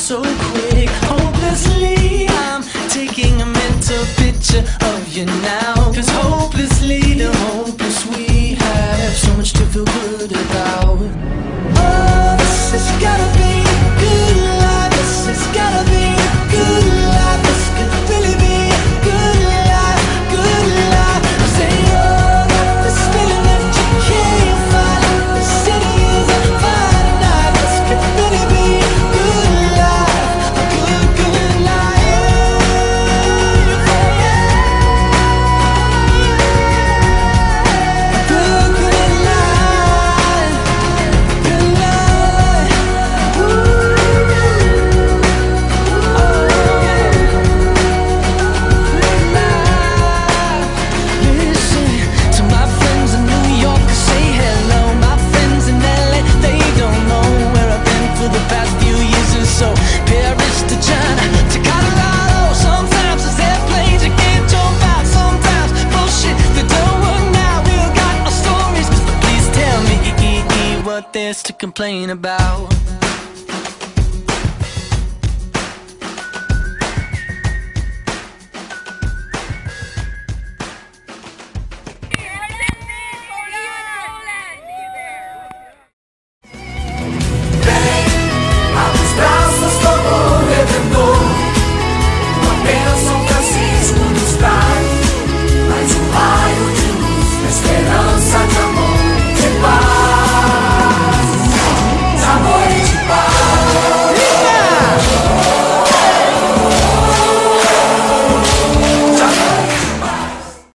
so quick. Hopelessly, I'm taking a mental picture of you now. 'Cause hopelessly, the hopeless we have so much to feel good about. Oh, this has gotta be a good life. This has gotta be a good life. This could really be a good life, good life. I say, oh, this feeling that you can't find. The city is a fine night. This could really be a good life, a good, good life. A good, good life, good life. Listen to my friends in New York, say hello. My friends in LA, they don't know where I've been for the past few years or so. Paris to China to Colorado. Sometimes it's airplanes you can't jump out. Sometimes bullshit that don't work now. We all got our stories, but please tell me what there's to complain about.